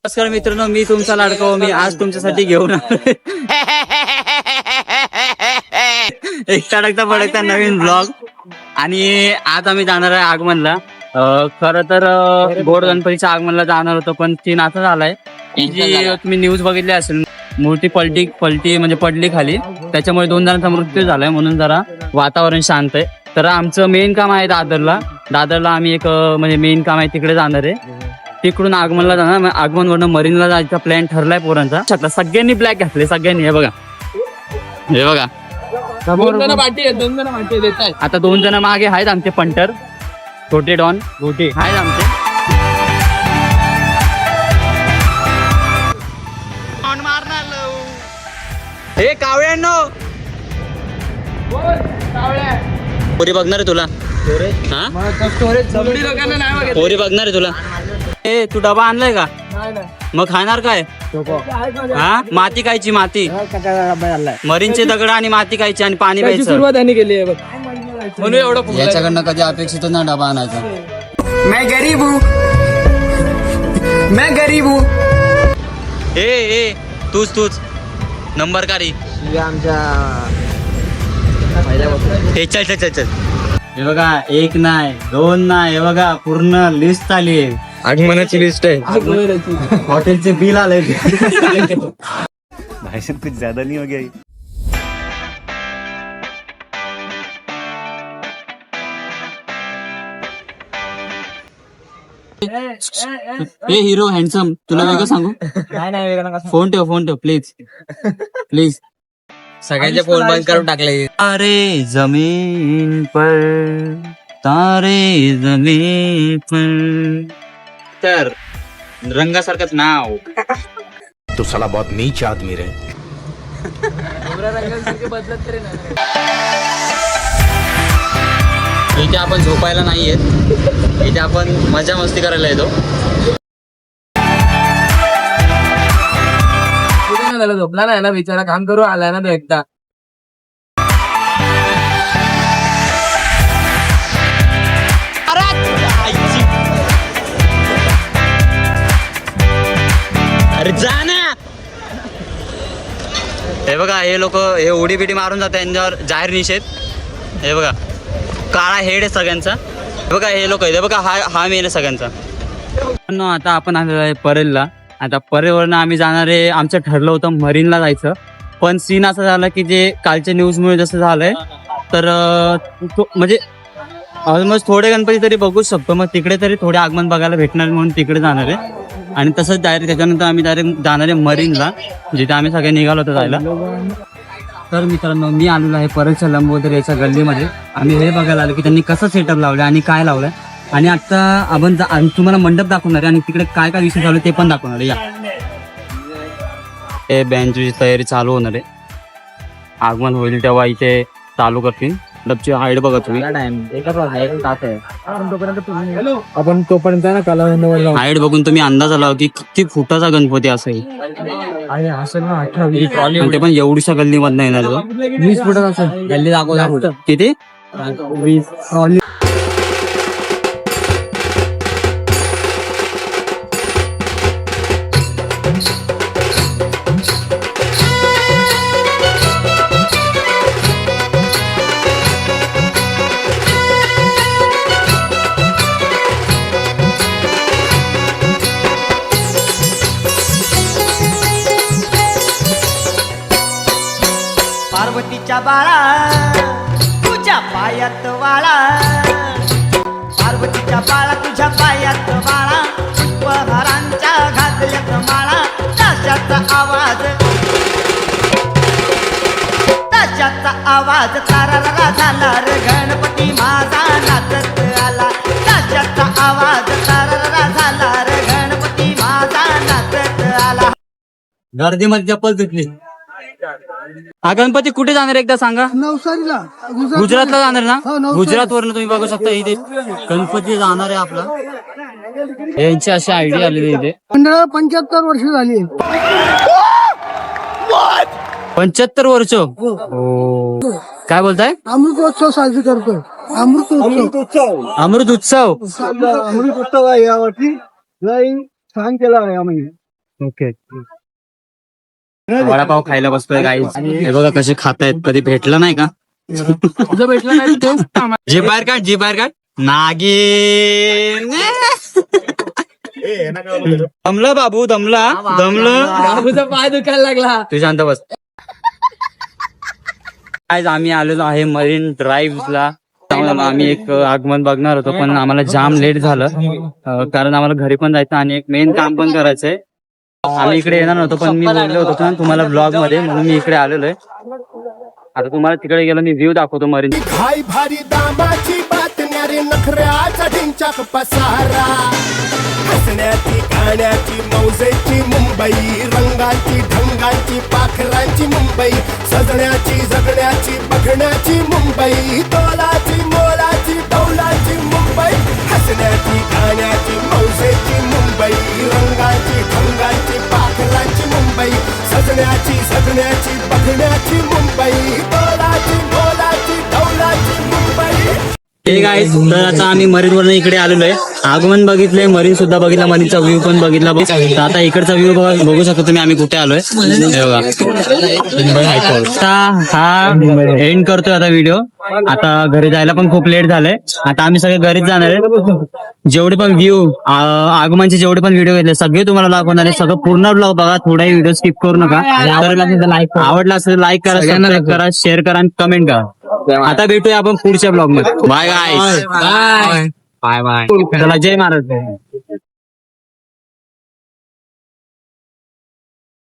नमस्कार मित्रांनो, मी तुमचा लाडका मी आज तुमच्यासाठी घेऊन एक तडकता फडकता नवीन ब्लॉग. आणि आज आम्ही जाणार आहे आगमनला. खरं तर गोड गणपतीच्या आगमनला जाणार होतो, पण सीन असा झालाय की जी तुम्ही न्यूज बघितली असेल, मूर्ती पलटी म्हणजे पडली खाली, त्याच्यामुळे 2 जणांचा मृत्यू झालाय. म्हणून जरा वातावरण शांत आहे. तर आमचं मेन काम आहे दादरला आम्ही एक म्हणजे मेन काम आहे, तिकडे जाणार आहे. तिकडून आगमनला जाणार, आगमनवरनं मरीनला जायचा प्लॅन ठरलाय पोरांचा. सगळ्यांनी ब्लॅक घातले, सगळ्यांनी. हे बघा 2 जण पाठी देत आहेत. आता 2 जण मागे आहेत आमचे पंटर, छोटे डॉन गोटे आहेत आमचे. हे कावळ्यांनो, पोरी बघणार आहे तुला? पोरी बघणार आहे तुला? ए तू डबा आणलाय का? मग खाणार काय? हा, माती खायची, माती मरीनचे दगड आणि माती खायची आणि पाणी प्यायचं. सुरुवात त्यांनी केली आहे म्हणून एवढं. याच्याकडनं कधी अपेक्षित ना डबा आणायचा. मैं गरीब हूँ. ए तूच नंबर कारी. चल. हे बघा, 1 नाही 2 नाही, हे बघा पूर्ण लिस्ट आली आहे. आगमनाची लिस्ट आहे. हॉटेलचे बिल आलंय. भाई साहब कुछ ज्यादा नहीं हो गया ये? हे हिरो हँडसम, तुला वेगळं सांगू? नाही फोन ठेव प्लीज. सगळ्यांचे फोन बंद करून टाकले. तारे जमीन पर, तारे जमीन पर. तर रंगासारखंच नाव. तो साला बहुत नीच आदमी रे. इथे आपण झोपायला नाही येत, इथे आपण मजा मस्ती करायला येतो. झोपला नाही ना बिचारा, काम करू आलाय ना तो एकटा. अरे जा ना. हे बघा, हे लोक हे उडी बिडी मारून जातात, यांच्यावर जाहीर निषेध. हे बघा, काळा हेड आहे सगळ्यांचा. हे बघा, हे लोक, हे बघा, हा मेन आहे सगळ्यांचा. आता आपण आलेलो आहे परेलला. आता परेलवरनं आम्ही जाणार आहे. आमचं ठरलं होतं मरीनला जायचं, पण सीन असं झालं की जे कालच्या न्यूजमुळे जसं झालंय, तर म्हणजे ऑलमोस्ट थोडे गणपती तरी बघूच शकतो. मग तिकडे तरी थोडे आगमन बघायला भेटणार म्हणून तिकडे जाणार आहे. आणि तसंच डायरेक्ट त्याच्यानंतर आम्ही डायरेक्ट जाणार आहे मरीनला, जिथे आम्ही सगळे निघालो होतो जायला. तर मित्रांनो, मी आलेलो आहे परतच्या लंबोदर याच्या गल्लीमध्ये. आम्ही हे बघायला आलो की त्यांनी कसं सेटअप लावलं आणि काय लावलंय. आणि आता आपण तुम्हाला मंडप दाखवणार आहे आणि तिकडे काय काय विषय चालू ते पण दाखवणार आहे. या हे बँडची तयारी चालू होणार आहे. आगमन होईल तेव्हा इथे चालू करतील. डबची हाईट बघा तुम्ही, आपण तोपर्यंत ना काला हाईट बघून तुम्ही अंदाज आला की किती फुटाचा गणपती असेल. असेल ना 18-20. ते पण एवढीशा गल्लीमधनं येणार तो. 20 फुटात असेल. गल्ली दाखवता किती? 20. पार्वतीच्या बाळा तुझ्या पायात वाळा, पार्वतीच्या बाळा तुझ्या पायात वाळा, पुष्पहारांच्या घातल्यात माळा, ताशाचा आवाज तारारा झाला रे गणपती माझा नाचत आला, ताशाचा आवाज तारारा झाला रे गणपती माझा नाचत आला. गर्दीमध्ये चप्पल तुटली. हा गणपती कुठे जाणार एकदा सांगा? नवसारीला, गुजरातला जाणार ना? गुजरात वरून तुम्ही बघू शकता इथे गणपती जाणार आहे आपला. यांची अशी आयडिया आलेली इथे. 75 वर्ष झाली. 75 वर्ष. काय बोलताय? अमृतोत्सव साजरी करतोय. अमृत उत्सव आहे यावर्षी. छान केला आहे आम्ही. ओके वडापाव खायला बसतोय गाईस. हे बघा कसे खातायत, कधी भेटलं नाही का? तुझं भेटलं नाही तेच जी बाहेर काढ, जी बाहेर काढ. नागिन दमलं बाबू, दमलं. बाबूचा पाय दुखायला लागला. तू शांत बस. आज आम्ही आलेलो आहे मरीन ड्राईव्हला. आम्ही एक आगमन बघणार होतो, पण आम्हाला जाम लेट झालं कारण आम्हाला घरी पण जायचं आणि एक मेन काम पण करायचंय. आम्ही इकडे येणार नव्हतो, पण मी बोललो होतो ना तुम्हाला ब्लॉग मध्ये, म्हणून मी इकडे आलेलो आहे. आता तुम्हाला तिकडे गेलो मी व्ह्यू दाखवतो मरीन. घाई भारी दामाची बातम्या रे नखऱ्याचा ढिंचाक पसारा हसण्याची गाण्याची मौजेची मुंबई रंगाची ढंगाची पाखरांची मुंबई सजण्याची जगण्याची बघण्याची मुंबई तोलाची मोलाची डौलाची मुंबई हसण्याची गाण्याची मौजेची मुंबई रंगाची ढंगाची पाखरांची मुंबई सजण्याची जगण्याची बघण्याची मुंबई तोलाची मोलाची डौलाची मुंबई. हे गाईस, तर आता आम्ही मरीनवरून इकडे आलेलो आहे. आगमन बघितलंय, मरीन सुद्धा बघितला, मरीनचा व्ह्यू पण बघितला. तर आता इकडचा व्ह्यू बघू शकतो तुम्ही, आम्ही कुठे आलोय. हे बघा. आता हा एंड करतोय आता व्हिडिओ. आता घरी जायला पण खूप लेट झालंय. आता आम्ही सगळे घरीच जाणार आहे. जेवढे पण व्ह्यू आगमनचे जेवढे पण व्हिडिओ घेतले सगळे तुम्हाला दाखवणार आहे. सगळं पूर्ण ब्लॉग बघा, थोडाही व्हिडिओ स्किप करू नका. आवडला असेल लाईक करा, सबस्क्राईब करा, शेअर करा आणि कमेंट करा. आता भेटूया आपण पुढच्या ब्लॉग मध्ये. Bye guys. Bye bye. चला, जय महाराज.